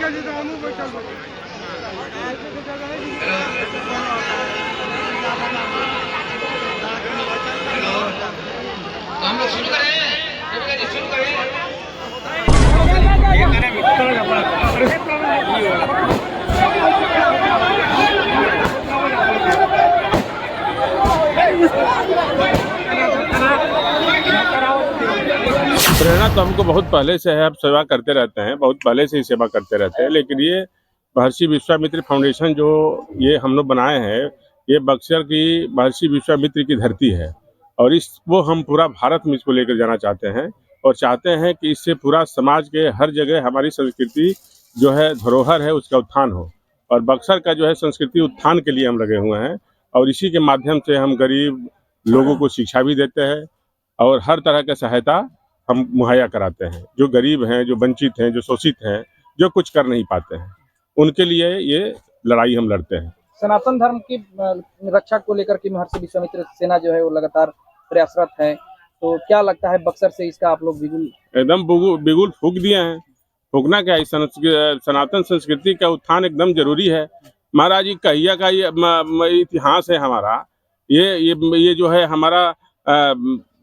हम लोग शुरू करें, शुरू करें। प्रेरणा तो हमको बहुत पहले से है, अब सेवा करते रहते हैं, बहुत पहले से ही सेवा करते रहते हैं। लेकिन ये महर्षि विश्वामित्र फाउंडेशन जो ये हम लोग बनाए हैं, ये बक्सर की महर्षि विश्वामित्र की धरती है और इसको हम पूरा भारत में इसको लेकर जाना चाहते हैं और चाहते हैं कि इससे पूरा समाज के हर जगह हमारी संस्कृति जो है धरोहर है उसका उत्थान हो। और बक्सर का जो है संस्कृति उत्थान के लिए हम लगे हुए हैं और इसी के माध्यम से हम गरीब लोगों को शिक्षा भी देते हैं और हर तरह की सहायता हम मुहैया कराते हैं। जो गरीब हैं, जो वंचित हैं, जो शोषित हैं, जो कुछ कर नहीं पाते हैं, उनके लिए ये लड़ाई हम लड़ते हैं। सनातन धर्म की रक्षा को लेकर के महर्षि विश्वामित्र सेना जो है वो लगातार प्रयासरत है। तो क्या लगता है बक्सर से इसका आप लोग बिगुल एकदम बिगुल फूंक दिए हैं। फूकना क्या है, सनातन संस्कृति का उत्थान एकदम जरूरी है। महाराज जी कहिया का ये इतिहास है हमारा, ये जो है हमारा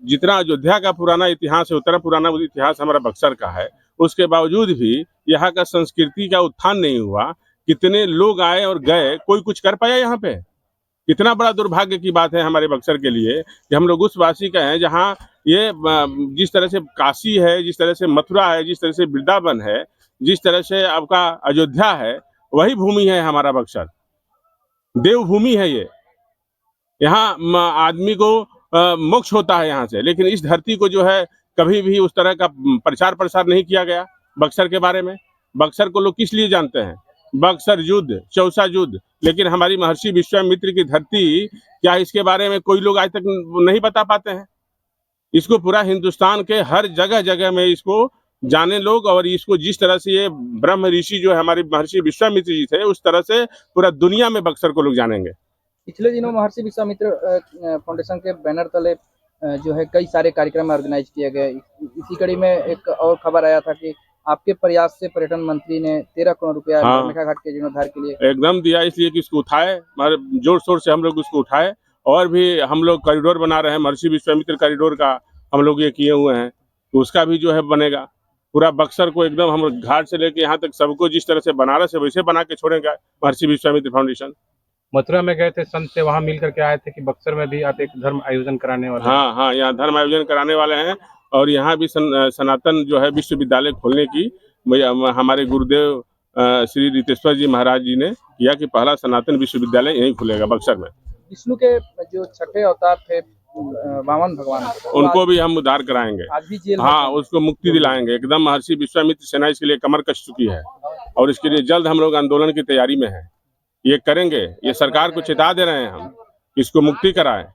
जितना अयोध्या का पुराना इतिहास है उतना पुराना इतिहास हमारा बक्सर का है। उसके बावजूद भी यहाँ का संस्कृति का उत्थान नहीं हुआ। कितने लोग आए और गए, कोई कुछ कर पाया यहाँ पे? कितना बड़ा दुर्भाग्य की बात है हमारे बक्सर के लिए कि हम लोग उस वासी का हैं जहाँ ये जिस तरह से काशी है, जिस तरह से मथुरा है, जिस तरह से वृंदावन है, जिस तरह से आपका अयोध्या है, वही भूमि है हमारा बक्सर। देवभूमि है ये। यहाँ आदमी को मोक्ष होता है यहाँ से, लेकिन इस धरती को जो है कभी भी उस तरह का प्रचार प्रसार नहीं किया गया बक्सर के बारे में। बक्सर को लोग किस लिए जानते हैं? बक्सर युद्ध, चौसा युद्ध, लेकिन हमारी महर्षि विश्वामित्र की धरती, क्या इसके बारे में कोई लोग आज तक नहीं बता पाते हैं? इसको पूरा हिंदुस्तान के हर जगह जगह में इसको जाने लोग, और इसको जिस तरह से ये ब्रह्म ऋषि जो है हमारे महर्षि विश्वामित्र जी थे, उस तरह से पूरा दुनिया में बक्सर को लोग जानेंगे। पिछले दिनों महर्षि विश्वामित्र फाउंडेशन के बैनर तले जो है कई सारे कार्यक्रम ऑर्गेनाइज किए गए। इसी कड़ी में एक और खबर आया था कि आपके प्रयास से पर्यटन मंत्री ने 13 करोड़ रुपया नौलखा घाट के जीर्णोद्धार के लिए एकदम दिया, इसलिए कि इसको उठाए, हमारे जोर शोर से हम लोग उसको उठाए। और भी हम लोग कॉरिडोर बना रहे हैं, महर्षि विश्वामित्र कॉरिडोर का हम लोग ये किए हुए हैं, तो उसका भी जो है बनेगा। पूरा बक्सर को एकदम हम घाट से लेके यहाँ तक सबको जिस तरह से बनारस है वैसे बना के छोड़ेंगे महर्षि विश्वामित्र फाउंडेशन। मथुरा में गए थे संत से, वहाँ मिल करके आए थे कि बक्सर में भी आप एक धर्म आयोजन कराने वाले। हाँ, यहाँ धर्म आयोजन कराने वाले हैं और यहाँ भी सनातन जो है विश्वविद्यालय खोलने की हमारे गुरुदेव श्री रितेश्वर जी महाराज जी ने किया कि पहला सनातन विश्वविद्यालय यहीं खुलेगा बक्सर में। विष्णु के जो छठे अवतार थे वामन भगवान, उनको भी हम उद्धार कराएंगे। आज भी जेल हाँ, उसको मुक्ति दिलाएंगे एकदम। महर्षि विश्वामित्र सेना इसके लिए कमर कस चुकी है और इसके लिए जल्द हम लोग आंदोलन की तैयारी में है। ये करेंगे, ये सरकार को चेता दे रहे हैं हम, इसको मुक्ति कराएं।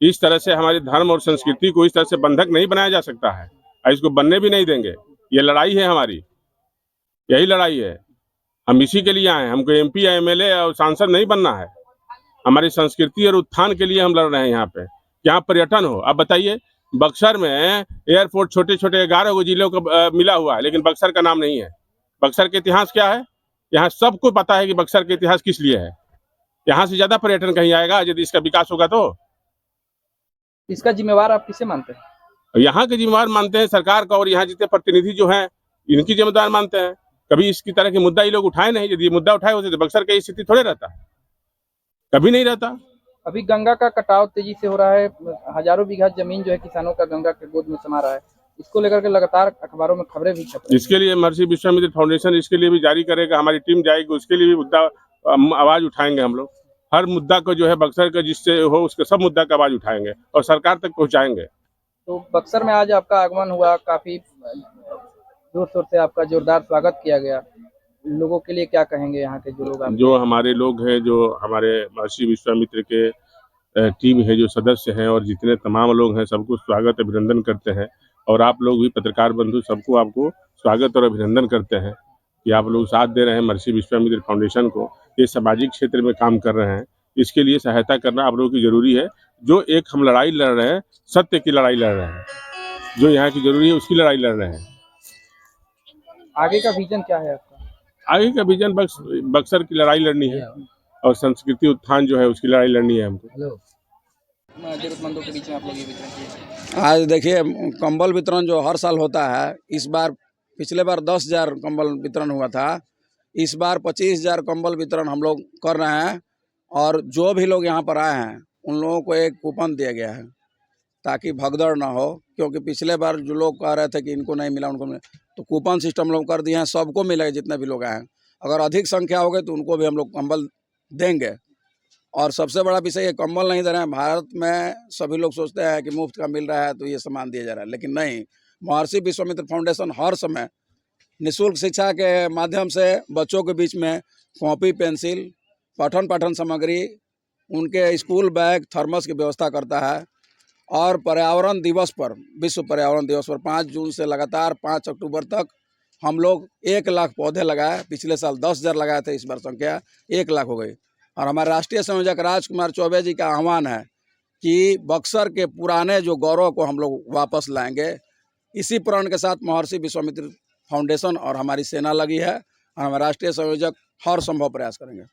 इस तरह से हमारे धर्म और संस्कृति को इस तरह से बंधक नहीं बनाया जा सकता है और इसको बनने भी नहीं देंगे। ये लड़ाई है हमारी, यही लड़ाई है। हम इसी के लिए आए हैं, हमको MP या MLA और सांसद नहीं बनना है। हमारी संस्कृति और उत्थान के लिए हम लड़ रहे हैं यहाँ पे, यहाँ पर्यटन हो। अब बताइए, बक्सर में एयरपोर्ट छोटे छोटे 11 जिलों को मिला हुआ है, लेकिन बक्सर का नाम नहीं है। बक्सर का इतिहास क्या है? यहाँ सबको पता है कि बक्सर का इतिहास किस लिए है। यहाँ से ज्यादा पर्यटन कहीं आएगा यदि इसका विकास होगा तो। इसका जिम्मेवार आप किसे मानते हैं? यहाँ के जिम्मेवार मानते हैं सरकार का, और यहाँ जितने प्रतिनिधि जो हैं इनकी जिम्मेदार मानते हैं। कभी इसकी तरह के मुद्दा ये लोग उठाए नहीं। यदि मुद्दा उठाए होते तो बक्सर की स्थिति थोड़े रहता, कभी नहीं रहता। अभी गंगा का कटाव तेजी से हो रहा है, हजारों बीघा जमीन जो है किसानों का गंगा के गोद में समा रहा है। इसको लेकर के लगातार अखबारों में खबरें भी छप रही हैं। इसके लिए महर्षि विश्वामित्र फाउंडेशन इसके लिए भी जारी करेगा, हमारी टीम जाएगी, उसके लिए भी मुद्दा आवाज उठाएंगे हम लोग। हर मुद्दा को जो है बक्सर का जिससे हो उसके सब मुद्दा का आवाज उठाएंगे और सरकार तक पहुंचाएंगे। तो बक्सर में आज आपका आगमन हुआ, काफी जोर शोर से आपका जोरदार स्वागत किया गया। लोगों के लिए क्या कहेंगे यहाँ के जो लोग? जो हमारे लोग हैं, जो हमारे महर्षि विश्वामित्र के टीम है, जो सदस्य हैं और जितने तमाम लोग हैं, सबको स्वागत अभिनंदन करते हैं। और आप लोग भी पत्रकार बंधु सबको आपको स्वागत और अभिनंदन करते हैं कि आप लोग साथ दे रहे हैं महर्षि विश्वामित्र फाउंडेशन को। ये सामाजिक क्षेत्र में काम कर रहे हैं, इसके लिए सहायता करना आप लोगों की जरूरी है। जो एक हम लड़ाई लड़ रहे हैं, सत्य की लड़ाई लड़ रहे हैं, जो यहाँ की जरूरी है उसकी लड़ाई लड़ रहे हैं। आगे का विजन क्या है आपका? आगे का विजन बक्सर की लड़ाई लड़नी है और संस्कृति उत्थान जो है उसकी लड़ाई लड़नी है हमको। हेलो, जरूरतमंदों के बीच में आप लोग ये वितरण किए। आज देखिए कंबल वितरण जो हर साल होता है, इस बार पिछले बार 10,000 कंबल वितरण हुआ था, इस बार 25,000 कंबल वितरण हम लोग कर रहे हैं। और जो भी लोग यहाँ पर आए हैं उन लोगों को एक कूपन दिया गया है ताकि भगदड़ ना हो, क्योंकि पिछले बार जो लोग कह रहे थे कि इनको नहीं मिला उनको मिला, तो कूपन सिस्टम लोग कर दिए हैं, सबको मिलेगा जितने भी लोग आए हैं। अगर अधिक संख्या हो गई तो उनको भी हम लोग कंबल देंगे। और सबसे बड़ा विषय ये कंबल नहीं दे रहे हैं। भारत में सभी लोग सोचते हैं कि मुफ्त का मिल रहा है तो ये सामान दिया जा रहा है, लेकिन नहीं। महर्षि विश्वामित्र फाउंडेशन हर समय निःशुल्क शिक्षा के माध्यम से बच्चों के बीच में कॉपी पेंसिल पठन पाठन सामग्री, उनके स्कूल बैग थर्मस की व्यवस्था करता है। और पर्यावरण दिवस पर, विश्व पर्यावरण दिवस पर 5 जून से लगातार 5 अक्टूबर तक हम लोग 1 लाख पौधे लगाए। पिछले साल 10,000 लगाए थे, इस बार संख्या 1 लाख हो गई। और हमारे राष्ट्रीय संयोजक राजकुमार चौबे जी का आह्वान है कि बक्सर के पुराने जो गौरव को हम लोग वापस लाएंगे। इसी प्रण के साथ महर्षि विश्वामित्र फाउंडेशन और हमारी सेना लगी है और हमारे राष्ट्रीय संयोजक हर संभव प्रयास करेंगे।